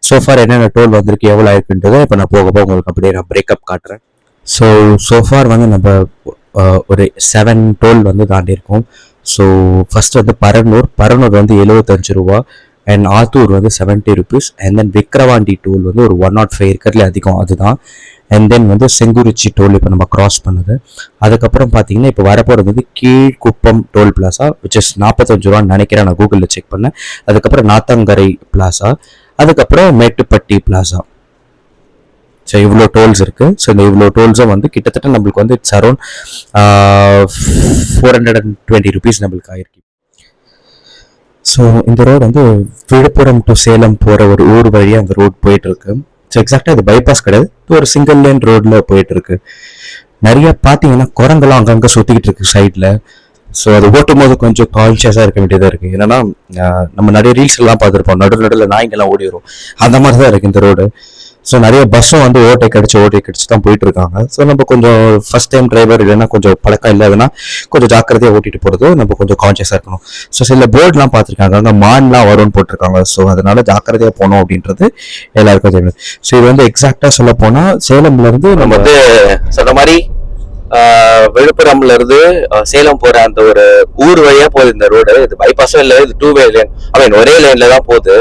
சோஃபார் என்னென்ன டோல் வந்திருக்கு, எவ்வளோ ஆயிருக்குன்றதை இப்போ நான் போக உங்களுக்கு அப்படியே நான் பிரேக்கப் காட்டுறேன். ஸோ சோஃபார் வந்து நம்ம ஒரு 7 டோல் வந்து தாண்டியிருக்கோம். ஸோ ஃபர்ஸ்ட் வந்து பரனூர் வந்து 75 ரூபா, அண்ட் ஆத்தூர் வந்து 70 rupees, and then Vikravandi toll வந்து ஒரு 105 இருக்கிறதுல அதிகம், அதுதான். அண்ட் தென் வந்து செங்குறிச்சி டோல் இப்போ நம்ம கிராஸ் பண்ணுது. அதுக்கப்புறம் பார்த்தீங்கன்னா இப்போ வரப்போகிறது வந்து Keezhkuppam toll plaza, which is 45 ரூபான்னு நினைக்கிறேன், நான் கூகுளில் செக் பண்ணேன். அதுக்கப்புறம் நாத்தங்கரை பிளாசா, அதுக்கப்புறம் மேட்டுப்பட்டி பிளாசா. ஸோ இவ்வளோ டோல்ஸ் இருக்குது. ஸோ இந்த இவ்வளோ டோல்ஸும் வந்து கிட்டத்தட்ட நம்மளுக்கு வந்து இட்ஸ் அரௌண்ட் 420 rupees நம்மளுக்கு ஆயிருக்கு. ஸோ இந்த ரோடு வந்து விழுப்புரம் டு சேலம் போகிற ஒரு ஊர் வழியாக அந்த ரோடு போயிட்டு இருக்கு. ஸோ எக்ஸாக்டாக இது பைபாஸ் கிடையாது, இது ஒரு சிங்கிள் லேன் ரோடில் போயிட்டு இருக்கு. நிறைய பார்த்தீங்கன்னா குரங்கெல்லாம் அங்கங்கே சுற்றிக்கிட்டு இருக்கு சைடில். ஸோ அது ஓட்டும் போது கொஞ்சம் கான்ஷியஸாக இருக்க வேண்டியதாக இருக்குது. என்னன்னா நம்ம நிறைய ரீல்ஸ் எல்லாம் பார்த்துருப்போம், நடுவில் நாய்ங்கெல்லாம் ஓடி வரும், அந்த மாதிரி தான் இருக்குது இந்த ரோடு. ஸோ நிறைய பஸ்ஸும் வந்து ஓட்டை கடிச்சு தான் போயிட்டு இருக்காங்க. ஸோ நம்ம கொஞ்சம் ஃபர்ஸ்ட் டைம் டிரைவர் இல்லைன்னா கொஞ்சம் பழக்கம் இல்லாதுன்னா கொஞ்சம் ஜாக்கிரதையாக ஓட்டிட்டு போகிறது நம்ம கொஞ்சம் கான்ஷியஸாக இருக்கணும். ஸோ சில போர்ட்லாம் பார்த்துருக்காங்க, அங்கே மான்லாம் வரும்னு போட்டிருக்காங்க. ஸோ அதனால ஜாக்கிரதையாக போகணும் அப்படின்றது எல்லாருக்கும் தெரியும். ஸோ இது வந்து எக்ஸாக்டாக சொல்ல போனால் சேலம்லேருந்து நம்ம வந்து சொன்ன மாதிரி விழுப்புரம்ல இருந்து சேலம் போற அந்த ஒரு ஊர் வழியா போகுது இந்த ரோடு. இது பைபாஸும் இல்லை, இது 2-வே லேன், ஒரே லேன்ல தான் போகுது.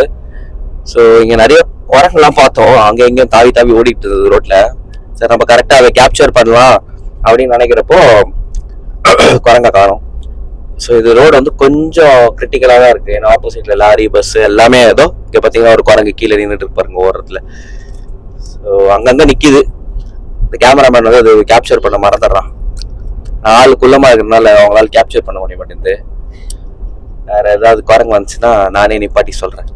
ஸோ இங்க நிறைய குரங்கெல்லாம் பார்த்தோம், அங்க எங்கேயும் தாவி தாவி ஓடிட்டு இருந்தது ரோட்ல. சரி நம்ம கரெக்டா அதை கேப்சர் பண்ணலாம் அப்படின்னு நினைக்கிறப்போ குரங்க காணோம். ஸோ இது ரோடு வந்து கொஞ்சம் கிரிட்டிக்கலா தான் இருக்கு. ஏன்னா ஆப்போசிட்ல லாரி பஸ் எல்லாமே ஏதோ இங்க பாத்தீங்கன்னா ஒரு குரங்கு கீழே நின்றுட்டு இருப்பாருங்க ஓரத்துல. ஸோ அங்கங்க நிக்குது. இந்த கேமராமேன் வந்து அது கேப்சர் பண்ண மறந்துடுறான். ஆளுக்குள்ளமா இருக்கிறதுனால அவங்களால கேப்சர் பண்ண முடிய மாட்டேங்குது. வேற ஏதாவது குரங்கு வந்துச்சுன்னா நானே நிப்பாட்டி சொல்றேன்.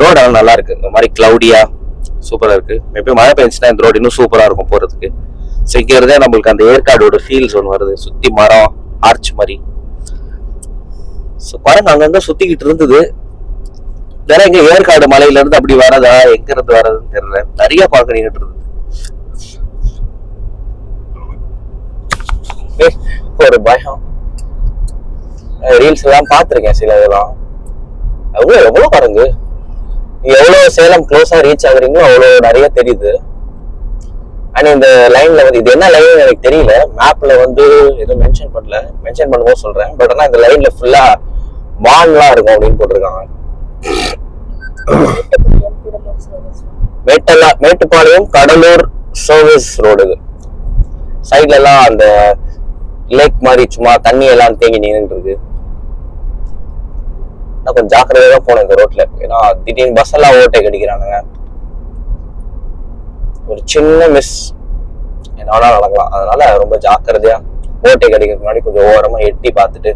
ரோடு ஆனால் நல்லா இருக்கு, இந்த மாதிரி கிளவுடியா சூப்பரா இருக்கு. மேபி மழை பெஞ்சுன்னா இந்த ரோடு இன்னும் சூப்பரா இருக்கும் போறதுக்கு. ஸோ இங்க இருந்தே நம்மளுக்கு அந்த ஏற்காடோட ஃபீல்ஸ் ஒன்று வருது, சுத்தி மரம் ஆர்ச் மாதிரி. ஸோ குரங்கு அங்கங்க சுத்திக்கிட்டு இருந்தது. வேற எங்க ஏற்காடு மலையில இருந்து அப்படி வரதா எங்க இருந்து வர்றதுன்னு தெரியல. நிறைய குரங்கு நின்றுட்டு இருந்தது. ஒரு பயம். ரீல்ஸ் எல்லாம் பார்த்திருக்கேன் சில இதெல்லாம். அவ்வளோ எவ்வளவு குரங்கு, எவ்வளவு சேலம் க்ளோஸா ரீச் ஆகுறீங்களோ அவ்வளவு நிறைய தெரியுது. ஆனா இந்த லைன்ல வந்து இது என்ன லைன் எனக்கு தெரியல, மேப்ல வந்து எதுவும் மென்ஷன் பண்ணல, மென்ஷன் பண்ணும்போது சொல்றேன். பட் ஆனா இந்த லைன்ல ஃபுல்லா மான்லாம் இருக்கும் அப்படின்னு போட்டிருக்காங்க. Mettupalayam Cuddalore service road. சைட்ல எல்லாம் அந்த லேக் மாதிரி சும்மா தண்ணி எல்லாம் தேங்கி நின்று இருக்கு. கொஞ்சம் ஜாக்கிரதையா தான் போனேன் இந்த ரோட்ல, ஏன்னா திடீர்னு பஸ் எல்லாம் ஓட்டை கடிக்கிறானுங்க. ஒரு சின்ன மிஸ் என்னால நடக்கலாம், அதனால ரொம்ப ஜாக்கிரதையா ஓட்டை கடிக்கிறதுக்கு முன்னாடி கொஞ்சம் ஓரமா எட்டி பார்த்துட்டு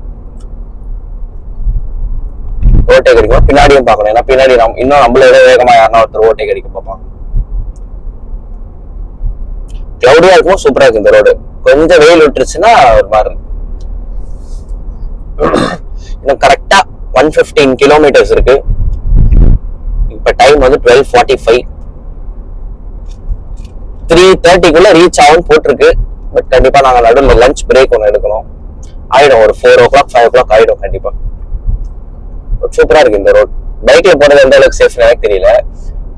ஓட்டை கடிக்கணும். பின்னாடியும் பார்க்கணும், ஏன்னா பின்னாடி இன்னும் நம்மளோட வேகமா யாருன்னா ஒருத்தர் ஓட்டை கடிக்க பார்ப்பாங்க. கிளவுடியா இருக்கும், சூப்பரா இருக்கு இந்த ரோடு. கொஞ்சம் வெயில் விட்டுருச்சுன்னா ஒரு மாதிரி இன்னும் கரெக்டா 115 கிலோமீட்டர்ஸ் இருக்கு. இப்ப டைம் வந்து 12:45. 3:30 ரீச் ஆகும் போட்டிருக்கு. பட் கண்டிப்பா நாங்க நடுவில் லஞ்ச் பிரேக் ஒன்று எடுக்கணும். ஆயிடும் ஒரு 4 o'clock 5 o'clock ஆயிடும் கண்டிப்பா. சூப்பரா இருக்கு இந்த ரோட். பைக்ல போறது எந்த அளவுக்கு சேஃப் எனக்கு தெரியல.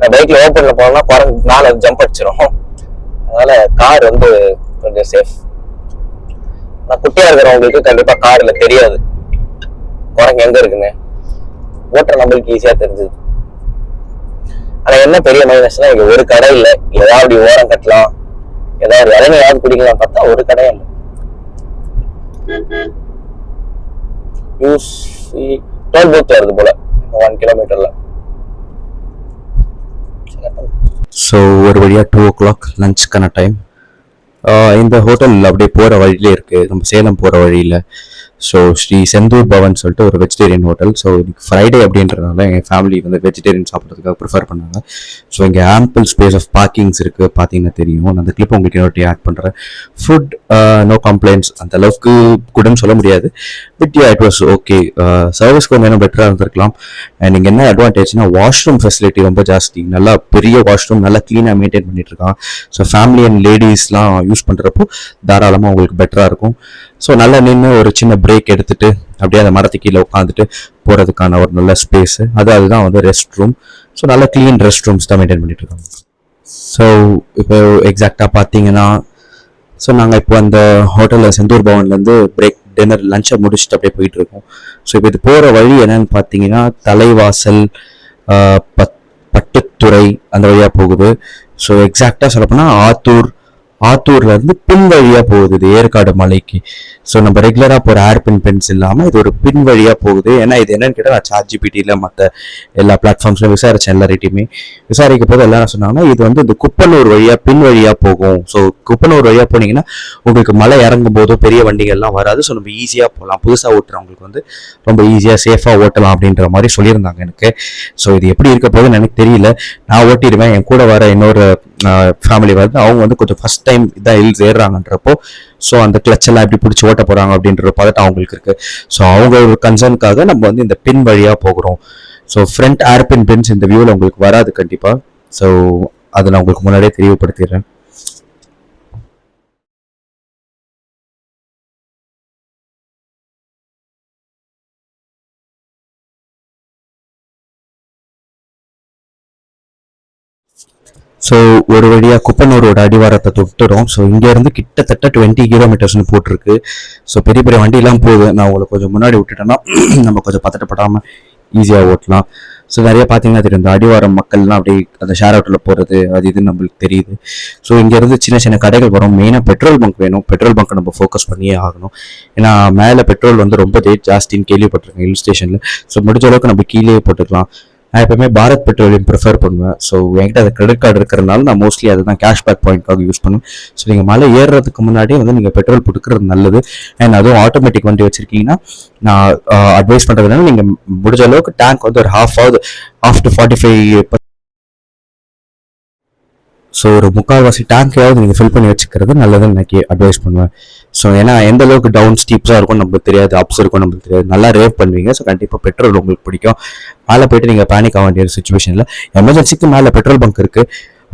நான் பைக்ல ஓப்பன்ல போனோம்னா குரங்கு மேல ஜம்ப் அடிச்சிடும். அதனால கார் வந்து கொஞ்சம் சேஃப். நான் குட்டியா இருக்கிறவங்களுக்கு கண்டிப்பா கார்ல தெரியாது குரங்கு எங்க இருக்குன்னு. ஓட்டுற நம்மளுக்கு ஈஸியா தெரிஞ்சது. ஆனா என்ன பெரிய மைனஸ்னா இங்க ஒரு கடை இல்ல. ஏதாவது ஓரம் கட்டலாம், ஏதாவது இளநீயாவது குடிக்கலாம் பார்த்தா ஒரு கடை இல்லை. டோல் பூத் வருது போல 1 கிலோமீட்டர்ல. ஸோ ஒரு வழியாக 2 o'clock லஞ்சுக்கான டைம். இந்த ஹோட்டல் அப்படியே போகிற வழியிலே இருக்குது, நம்ம சேலம் போகிற வழியில். ஸோ ஸ்ரீ செந்தூர் பவன் சொல்லிட்டு ஒரு வெஜிடேரியன் ஹோட்டல். ஸோ இன்னைக்கு ஃப்ரைடே அப்படின்றதுனால எங்கள் ஃபேமிலி வந்து வெஜிடேரியன் சாப்பிட்றதுக்காக ப்ரிஃபர் பண்ணாங்க. ஸோ இங்கே ஆம்பிள் ஸ்பேஸ் ஆஃப் பார்க்கிங்ஸ் இருக்குது, பார்த்தீங்கன்னா தெரியும். நான் அந்த கிளிப் உங்களுக்கு இன்னொரு ஆட் பண்ணுறேன். ஃபுட் நோ கம்ப்ளைண்ட்ஸ், அந்த அளவுக்கு கூடன்னு சொல்ல முடியாது. But it was okay. Service கொஞ்சம் இன்னும் பெட்டராக இருந்திருக்கலாம். அண்ட் இங்கே என்ன அட்வான்டேஜ்னா வாஷ்ரூம் ஃபெசிலிட்டி ரொம்ப ஜாஸ்தி. நல்லா பெரிய வாஷ்ரூம், நல்லா க்ளீனாக மெயின்டைன் பண்ணிட்டு இருக்கான். ஸோ ஃபேமிலி அண்ட் லேடிஸ்லாம் யூஸ் பண்ணுறப்போ தாராளமாக உங்களுக்கு பெட்டராக இருக்கும். ஸோ நல்லா நின்று ஒரு சின்ன பிரேக் எடுத்துட்டு அப்படியே அந்த மரத்துக்கு கீழே உட்காந்துட்டு போகிறதுக்கான ஒரு நல்ல ஸ்பேஸு. அதுதான் வந்து ரெஸ்ட் ரூம். ஸோ நல்ல க்ளீன் ரெஸ்ட் ரூம்ஸ் தான் மெயின்டைன் பண்ணிட்டு இருக்காங்க. ஸோ இப்போ எக்ஸாக்டாக பார்த்தீங்கன்னா, ஸோ நாங்கள் இப்போ அந்த ஹோட்டலில் செந்தூர் பவன்லேருந்து பிரேக் டின்னர் லஞ்சை முடிச்சுட்டு அப்படியே போயிட்டு இருக்கோம். ஸோ இப்போ இது போகிற வழி என்னன்னு பார்த்தீங்கன்னா தலைவாசல், பட்டுத்துறை அந்த வழியாக போகுது. ஸோ எக்ஸாக்டாக சொல்லப்போனால் ஆத்தூர்லேருந்து பின் வழியாக போகுது இது ஏற்காடு மலைக்கு. ஸோ நம்ம ரெகுலராக போகிற ஏர்பின் பென்ஸ் இல்லாமல் இது ஒரு பின் வழியாக போகுது. ஏன்னா இது என்னன்னு கேட்டால் நான் ChatGPTயில் மற்ற எல்லா பிளாட்ஃபார்ம்ஸ்லையும் விசாரித்தேன். எல்லார்கிட்டையுமே விசாரிக்க போது எல்லாரும் சொன்னாங்கன்னா இது வந்து இந்த குப்பனூர் வழியாக பின் வழியாக போகும். ஸோ குப்பனூர் வழியாக போனீங்கன்னா உங்களுக்கு மலை இறங்கும் போதோ பெரிய வண்டிகள்லாம் வராது. ஸோ நம்ம ஈஸியாக போகலாம். புதுசாக ஓட்டுறவங்களுக்கு வந்து ரொம்ப ஈஸியாக சேஃபாக ஓட்டலாம் அப்படின்ற மாதிரி சொல்லியிருந்தாங்க எனக்கு. ஸோ இது எப்படி இருக்க போகுதுன்னு எனக்கு தெரியல. நான் ஓட்டிடுவேன். என் கூட வர இன்னொரு ஃபேமிலி வந்து அவங்க வந்து கொஞ்சம் ஃபர்ஸ்ட் டைம் இதான் ஹில்ஸ் ஏறுறாங்கன்றப்போ ஸோ அந்த கிளச் எல்லாம் எப்படி பிடிச்சி ஓட்ட போகிறாங்க அப்படின்ற பதட்டம் அவங்களுக்கு இருக்குது. ஸோ அவங்க ஒரு கன்சர்னுக்காக நம்ம வந்து இந்த பின் வழியாக போகிறோம். ஸோ ஃப்ரண்ட் ஏர்பின் பின்ஸ் இந்த வியூவில் உங்களுக்கு வராது கண்டிப்பாக. ஸோ அதை நான் உங்களுக்கு முன்னாடியே தெரியப்படுத்திடுறேன். ஸோ ஒரு வழியாக குப்பனூரோட அடிவாரத்தை தொட்டுறோம். ஸோ இங்கேருந்து கிட்டத்தட்ட 20 கிலோமீட்டர்ஸ்னு போட்டிருக்கு. ஸோ பெரிய பெரிய வண்டியெல்லாம் போகுது. நான் உங்களை கொஞ்சம் முன்னாடி விட்டுட்டேன்னா நம்ம கொஞ்சம் பதட்டப்படாமல் ஈஸியாக ஓட்டலாம். ஸோ நிறைய பார்த்தீங்கன்னா தெரியும், இந்த அடிவாரம் மக்கள்லாம் அப்படி அந்த ஷேர் ஆட்டோவில் போகிறது அது இதுன்னு நம்மளுக்கு தெரியுது. ஸோ இங்கேருந்து சின்ன சின்ன கடைகள் வரும். மெயினாக பெட்ரோல் பங்க் வேணும். பெட்ரோல் பங்க்கை நம்ம ஃபோக்கஸ் பண்ணியே ஆகணும். ஏன்னா மேலே பெட்ரோல் வந்து ரொம்ப ரேட் ஜாஸ்தின்னு கேள்விப்பட்டிருக்கேன் ஹில் ஸ்டேஷனில். ஸோ முடிஞ்ச அளவுக்கு நம்ம கீழே போட்டுக்கலாம். நான் எப்பவுமே பாரத் பெட்ரோலியம் ப்ரிஃபர் பண்ணுவேன். ஸோ என்கிட்ட அது கிரெடிட் கார்டு இருக்கிறதுனால நான் மோஸ்ட்லி அதை தான் கேஷ்பேக் பாயிண்ட்காக யூஸ் பண்ணுவேன். ஸோ நீங்கள் மலை ஏறுறதுக்கு முன்னாடியே வந்து நீங்கள் பெட்ரோல் போட்டுக்கிறது நல்லது. அண்ட் அதுவும் ஆட்டோமேட்டிக் வண்டி வச்சுருக்கீங்கன்னா நான் அட்வைஸ் பண்ணுறதுனால நீங்கள் முடிஞ்ச அளவுக்கு டேங்க் வந்து ஒரு ஆஃப்டர் 45. ஸோ ஒரு முக்கால்வாசி டேங்கையாவது நீங்கள் ஃபில் பண்ணி வச்சுக்கிறது நல்லதுன்னு நான் அட்வைஸ் பண்ணுவேன். ஸோ ஏன்னா எந்த அளவுக்கு டவுன் ஸ்டீப்ஸாக இருக்கும் நம்மளுக்கு தெரியாது, அப்ஸ் இருக்கும் நம்மளுக்கு தெரியாது. நல்லா ரேவ் பண்ணுவீங்க. ஸோ கண்டிப்பாக பெட்ரோல் உங்களுக்கு பிடிக்கும். மேலே போயிட்டு நீங்கள் பேனிக் ஆக வேண்டிய சுச்சுவேஷனில் எமர்ஜென்சிக்கு மேலே பெட்ரோல் பங்க் இருக்குது.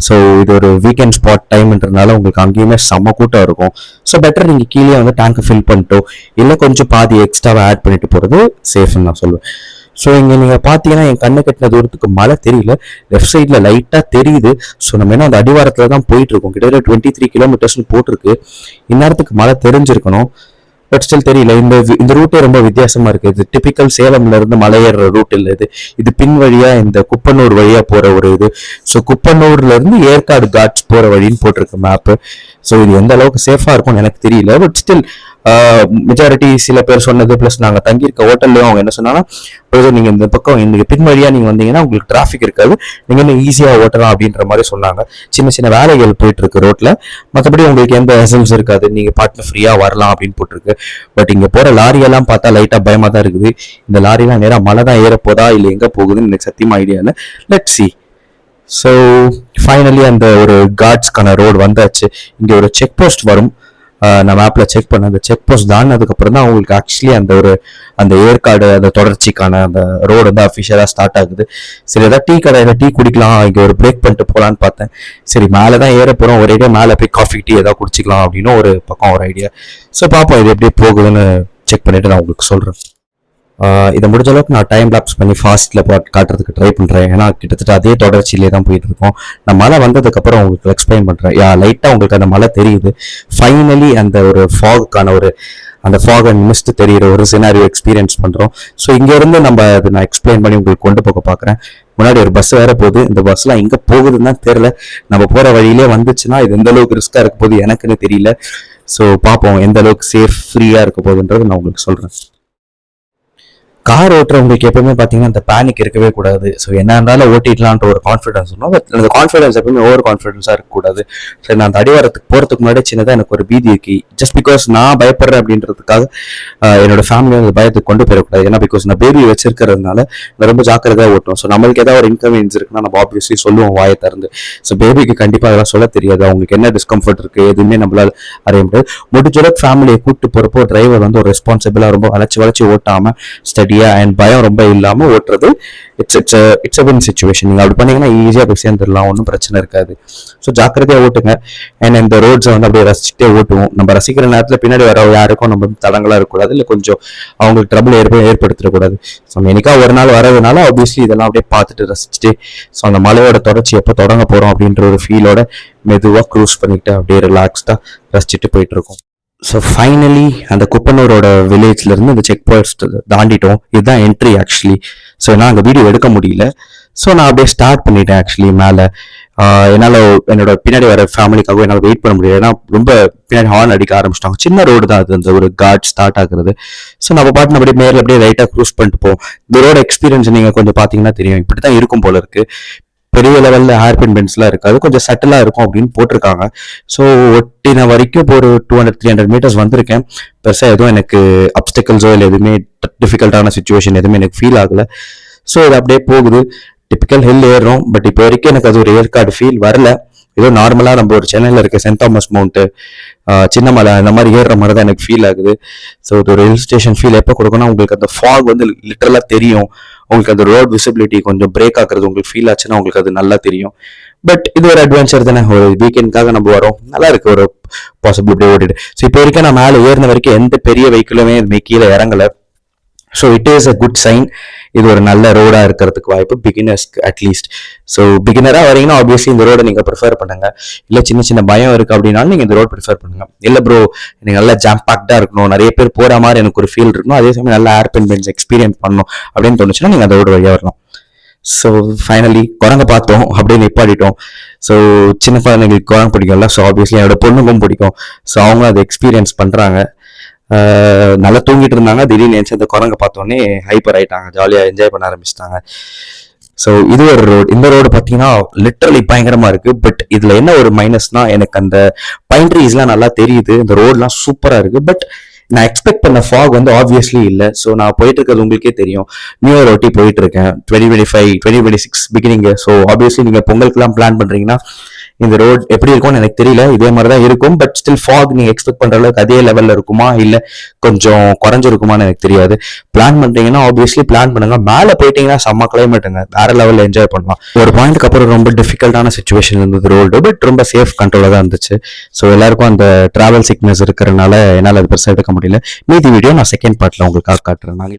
ஸோ இது ஒரு வீக்கெண்ட் ஸ்பாட் டைம்ன்றதுனால உங்களுக்கு அங்கேயுமே செம்ம கூட்டம் இருக்கும். ஸோ பெட்டர் நீங்கள் கீழே வந்து டேங்கை ஃபில் பண்ணிட்டோ இல்லை கொஞ்சம் பாதி எக்ஸ்ட்ராவை ஆட் பண்ணிட்டு போகிறது சேஃப்னு நான் சொல்லுவேன். ஸோ இங்கே நீங்கள் பார்த்தீங்கன்னா என் கண்ணை கட்டின தூரத்துக்கு மழை தெரியல, லெஃப்ட் சைடில் லைட்டாக தெரியுது. ஸோ நம்ம என்ன அந்த அடிவாரத்தில் தான் போயிட்டு இருக்கோம். கிட்டத்தட்ட 23 கிலோமீட்டர்ஸ்னு போட்டிருக்கு. இந்நேரத்துக்கு மழை தெரிஞ்சிருக்கணும், பட் ஸ்டில் தெரியல. இந்த ரூட்டே ரொம்ப வித்தியாசமா இருக்கு. இது டிபிக்கல் சேலம்ல இருந்து மலை ஏறுற ரூட் இல்லை. இது பின் வழியா இந்த குப்பனூர் வழியா போற ஒரு இது. ஸோ குப்பனூர்ல இருந்து ஏற்காடு காட்ஸ் போற வழின்னு போட்டிருக்கு மேப்பு. ஸோ இது எந்த அளவுக்கு சேஃபா இருக்கும்னு எனக்கு தெரியல, பட் ஸ்டில் மெஜாரிட்டி சில பேர் சொன்னது ப்ளஸ் நாங்கள் தங்கியிருக்க ஹோட்டல்லையும் அவங்க என்ன சொன்னாங்கன்னா, நீங்கள் இந்த பக்கம் இந்த பின் வழியாக நீங்கள் வந்தீங்கன்னா உங்களுக்கு டிராஃபிக் இருக்காது, நீங்கள் இன்னும் ஈஸியாக ஓட்டலாம் அப்படின்ற மாதிரி சொன்னாங்க. சின்ன சின்ன வேலைகள் போயிட்டு இருக்கு ரோட்டில், மற்றபடி உங்களுக்கு எந்த எசன்ஸ் இருக்காது, நீங்கள் பாட்டு ஃப்ரீயாக வரலாம் அப்படின்னு போட்டிருக்கு. பட் இங்கே போகிற லாரியெல்லாம் பார்த்தா லைட்டாக பயமாக தான் இருக்குது. இந்த லாரியெல்லாம் நேராக மழை தான் ஏறப்போதா இல்லை எங்கே போகுதுன்னு எனக்கு சத்தியமாக ஐடியா இல்லை. Let's see. ஸோ ஃபைனலி அந்த ஒரு கார்ட்ஸ்க்கான ரோடு வந்தாச்சு. இங்கே ஒரு செக் போஸ்ட் வரும். நான் மேப்பில் செக் பண்ணேன். அந்த செக் போஸ்ட் தானதுக்கப்புறம் தான் உங்களுக்கு ஆக்சுவலி அந்த ஏற்காடு அந்த தொடர்ச்சிக்கான அந்த ரோடு வந்து அஃபிஷியலாக ஸ்டார்ட் ஆகுது. சரி, ஏதாவது டீ கடையில் டீ குடிக்கலாம், இங்கே ஒரு பிரேக் பண்ணிட்டு போகலான்னு பார்த்தேன். சரி, மேலே தான் ஏற போகிறோம், ஒரே ஐடியா மேலே போய் காஃபி டீ ஏதாவது குடிச்சிக்கலாம் அப்படின்னு ஒரு பக்கம் ஒரு ஐடியா. ஸோ பார்ப்போம் இது எப்படி போகுதுன்னு செக் பண்ணிவிட்டு நான் உங்களுக்கு சொல்கிறேன். இதை முடிஞ்ச அளவுக்கு நான் டைம் லாப்ஸ் பண்ணி ஃபாஸ்ட்டில் காட்டுறதுக்கு ட்ரை பண்ணுறேன். ஏன்னா கிட்டத்தட்ட அதே தொடர்ச்சியிலே தான் போயிட்டு இருக்கோம். நான் மழை வந்ததுக்கப்புறம் உங்களுக்கு எக்ஸ்பிளைன் பண்ணுறேன். லைட்டாக உங்களுக்கு அந்த மழை தெரியுது. ஃபைனலி அந்த ஒரு ஃபாகுக்கான அந்த ஃபாக் அண்ட் மிஸ்ட் தெரிகிற ஒரு சினாரியோ எக்ஸ்பீரியன்ஸ் பண்ணுறோம். ஸோ இங்கேருந்து நம்ம அதை நான் எக்ஸ்பிளைன் பண்ணி உங்களுக்கு கொண்டு போக பார்க்குறேன். முன்னாடி ஒரு பஸ் வேற போகுது. இந்த பஸ்லாம் எங்கே போகுதுன்னு தான் தெரியல. நம்ம போகிற வழியிலே வந்துச்சுன்னா இது எந்த அளவுக்கு ரிஸ்க்காக இருக்க போகுது எனக்குன்னு தெரியல. ஸோ பார்ப்போம் எந்த அளவுக்கு சேஃப் ஃப்ரீயாக இருக்க போகுதுன்றது நான் உங்களுக்கு சொல்கிறேன். கார் ஓட்டுறவங்களுக்கு எப்பவுமே பார்த்தீங்கன்னா அந்த பேனிக் இருக்கவே கூடாது. ஸோ என்ன இருந்தாலும் ஓட்டிடலான்ற ஒரு கான்ஃபிடன்ஸ் இருக்கும். பட் அந்த கான்ஃபிடன்ஸ் எப்பவுமே ஓவர் கான்ஃபிடன்ஸாக இருக்கக்கூடாது. சரி, நான் அந்த அடிவாரத்துக்கு போகிறதுக்கு முன்னாடி சின்னதாக எனக்கு ஒரு பீதி இருக்கு. ஜஸ்ட் பிகாஸ் நான் பயப்படுறேன் அப்படின்றதுக்காக என்னோட ஃபேமிலியை அந்த பயத்துக்கு கொண்டு போயிடக்கூடாது. ஏன்னா பிகாஸ் நான் பேபி வச்சிருக்கிறதுனால நான் ரொம்ப ஜாக்கிரதையாக ஓட்டுவோம். ஸோ நம்மளுக்கு ஏதாவது ஒரு இன்கன்வீனியன்ஸ் இருக்குன்னா நம்ம ஆப்வியஸ்லி சொல்லுவோம் வாயை திறந்து. ஸோ பேபிக்கு கண்டிப்பாக அதெல்லாம் சொல்ல தெரியாது. அவங்களுக்கு என்ன டிஸ்கம்ஃபர்ட் இருக்குது எதுவுமே நம்மளால் அறிய முடியாது. முடிஞ்சளவுக்கு ஃபேமிலியை கூப்பிட்டு போகிறப்போ டிரைவர் வந்து ஒரு ரெஸ்பான்சிபிளாக ரொம்ப வளைச்சி ஓட்டாமல் ஸ்டடி அண்ட் பயம் ரொம்ப இல்லாமல் ஓட்டுறது இட்ஸ் அ வின் சிச்சுவேஷன். நீங்கள் அப்படி பண்ணீங்கன்னா ஈஸியாக போய் சேர்ந்துடலாம், ஒன்றும் பிரச்சனை இருக்காது. ஸோ ஜாக்கிரதையாக ஓட்டுங்க. அண்ட் இந்த ரோட்ஸை வந்து அப்படியே ரசிச்சுட்டே ஓட்டுவோம். நம்ம ரசிக்கிற நேரத்தில் பின்னாடி வர யாருக்கும் நம்ம தடங்களாக இருக்கக்கூடாது, இல்லை கொஞ்சம் அவங்களுக்கு ட்ரபிள் ஏற்படுத்திடக்கூடாது. ஸோ என்னைக்கா ஒரு நாள் வரதுனால ஆப்வியஸ்லி இதெல்லாம் அப்படியே பார்த்துட்டு ரசிச்சுட்டு ஸோ அந்த மலையோட தொடர்ச்சி எப்போ தொடங்க போகிறோம் அப்படின்ற ஒரு ஃபீலோட மெதுவாக க்ரூஸ் பண்ணிட்டு அப்படியே ரிலாக்ஸ்டாக ரசிச்சுட்டு போயிட்டு இருக்கோம். ஸோ ஃபைனலி அந்த குப்பனூரோட வில்லேஜ்லேருந்து அந்த செக் போஸ்ட் தாண்டிட்டோம். இதுதான் என்ட்ரி ஆக்சுவலி. ஸோ நான் அங்கே வீடியோ எடுக்க முடியல. ஸோ நான் அப்படியே ஸ்டார்ட் பண்ணிட்டேன் ஆக்சுவலி மேலே. என்னால் என்னோட பின்னாடி வர ஃபேமிலிக்காகவும் என்னால் வெயிட் பண்ண முடியாது. ஏன்னா ரொம்ப பின்னாடி ஹார்ன் அடிக்க ஆரம்பிச்சிட்டாங்க. சின்ன ரோடு தான் அது, அந்த ஒரு காட் ஸ்டார்ட் ஆகுறது. ஸோ நம்ம பாட்டு அப்படியே மேலே அப்படியே ரைட்டாக க்ரூஸ் பண்ணிட்டு போவோம். இந்த ரோட எக்ஸ்பீரியன்ஸ் நீங்கள் கொஞ்சம் பார்த்தீங்கன்னா தெரியும். இப்படி தான் இருக்கும் போல இருக்கு. பெரிய லெவலில் ஹேர்பின் பென்ஸ்லாம் இருக்காது, கொஞ்சம் சட்டிலாக இருக்கும் அப்படின்னு போட்டிருக்காங்க. ஸோ ஒட்டின வரைக்கும் இப்போ ஒரு 200-300 மீட்டர்ஸ் வந்திருக்கேன். பெருசாக எதுவும் எனக்கு அப்டிக்கல்ஸோ இல்லை எதுவுமே டிஃபிகல்ட்டான சுச்சுவேஷன் எதுவுமே எனக்கு ஃபீல் ஆகலை. ஸோ இது அப்படியே போகுது. Typical hill ஏறுறோம். பட் இப்போ வரைக்கும் எனக்கு அது ஒரு ஏற்காடு ஃபீல் வரல. ஏதோ நார்மலாக நம்ம ஒரு சென்னையில் இருக்க சென்ட் தாமஸ் மவுண்ட்டு, சின்னமலை அந்த மாதிரி ஏறுற மாதிரி தான் எனக்கு ஃபீல் ஆகுது. ஸோ இது ஒரு ஹில் ஸ்டேஷன் ஃபீல் எப்போ கொடுக்கணும், உங்களுக்கு அந்த ஃபாக் வந்து லிட்டரலாக தெரியும். உங்களுக்கு அந்த ரோட் விசிபிலிட்டி கொஞ்சம் பிரேக் ஆகுறது உங்களுக்கு ஃபீல் ஆச்சுன்னா உங்களுக்கு அது நல்லா தெரியும். பட் இது ஒரு அட்வென்ச்சர் தானே, ஒரு வீக்கெண்டுக்காக நம்ம வரோம். நல்லா இருக்கு, ஒரு பாசிபிள் இப்படியே ஓடிடு. ஸோ இப்போ வரைக்கும் நான் மேலே ஏறின வரைக்கும் எந்த பெரிய வெஹிக்கிளுமே இதுமே கீழே இறங்கலை. So it is a good sign. இது ஒரு நல்ல ரோடாக இருக்கிறதுக்கு வாய்ப்பு, பிகினர்ஸ்க்கு அட்லீஸ்ட். ஸோ பிகினராக வரீங்கன்னா ஆப்வியஸ்லி இந்த ரோடை நீங்கள் ப்ரிஃபர் பண்ணுங்க. இல்லை சின்ன சின்ன பயம் இருக்குது அப்படின்னாலும் நீங்கள் இந்த ரோட் ப்ரிஃபர் பண்ணுங்க. இல்லை ப்ரோ எனக்கு நல்லா ஜாம் பேக்டாக இருக்கணும், நிறைய பேர் போகிற மாதிரி எனக்கு ஒரு ஃபீல் இருக்கணும், அதே சமயம் நல்லா ஏர்பின் பென்ஸ் எக்ஸ்பீரியன்ஸ் பண்ணணும் அப்படின்னு தோணுச்சுன்னா நீங்கள் அந்த ரோடு வழியாக வரலாம். ஸோ ஃபைனலி குரங்க பார்த்தோம், அப்படியே நிப்பாடிட்டோம். ஸோ சின்ன குழந்தைங்களுக்கு குரங்கு பிடிக்கும்ல, ஸோ ஆப்வியஸ்லி என்னோட பொண்ணுக்கும் பிடிக்கும். ஸோ அவங்களும் அதை எக்ஸ்பீரியன்ஸ் பண்ணுறாங்க. நல்லா தூங்கிட்டு இருந்தாங்க, திடீர்னு நினச்சி அந்த குரங்க பார்த்தோன்னே ஹைப்பர் ஆயிட்டாங்க, ஜாலியாக என்ஜாய் பண்ண ஆரம்பிச்சிட்டாங்க. ஸோ இது ஒரு ரோடு. இந்த ரோடு பார்த்தீங்கன்னா லிட்டரலி பயங்கரமாக இருக்குது. பட் இதில் என்ன ஒரு மைனஸ்னா, எனக்கு அந்த பைன் ட்ரீஸ்லாம் நல்லா தெரியுது, இந்த ரோடெலாம் சூப்பராக இருக்குது. பட் நான் எக்ஸ்பெக்ட் பண்ண ஃபாக் வந்து ஆப்வியஸ்லி இல்லை. ஸோ நான் போயிட்டு இருக்கிறது உங்களுக்கே தெரியும், நியூ இயர் ஒட்டி போயிட்டு இருக்கேன், 2025 2026 பிகினிங்கு. ஸோ ஆப்வியஸ்லி நீங்கள் பொங்கலுக்குலாம் பிளான் பண்ணுறீங்கன்னா இந்த ரோட் எப்படி இருக்கும்னு எனக்கு தெரியல, இதே மாதிரி தான் இருக்கும். பட் ஸ்டில் ஃபாக் நீங்கள் எக்ஸ்பெக்ட் பண்ணுற அளவுக்கு அதே லெவலில் இருக்குமா இல்லை கொஞ்சம் குறைஞ்சிருக்குமான்னு எனக்கு தெரியாது. பிளான் பண்ணுறீங்கன்னா ஆப்வியஸ்லி பிளான் பண்ணுங்க. மேலே போயிட்டீங்கன்னா செம்ம கிளைமேட்டுங்க, வேற லெவலில் என்ஜாய் பண்ணலாம். ஒரு பாயிண்ட்டுக்கு அப்புறம் ரொம்ப டிஃபிகல்ட்டான சுச்சுவேஷன் இருந்தது ரோடு, பட் ரொம்ப சேஃப் கண்ட்ரோலாக தான் இருந்துச்சு. ஸோ எல்லாருக்கும் அந்த டிராவல் சிக்னஸ் இருக்கிறதுனால என்னால் அது பெருசாக எடுக்க முடியல. மீதி வீடியோ நான் செகண்ட் பார்ட்டில் உங்களுக்காக காட்டுறேன்.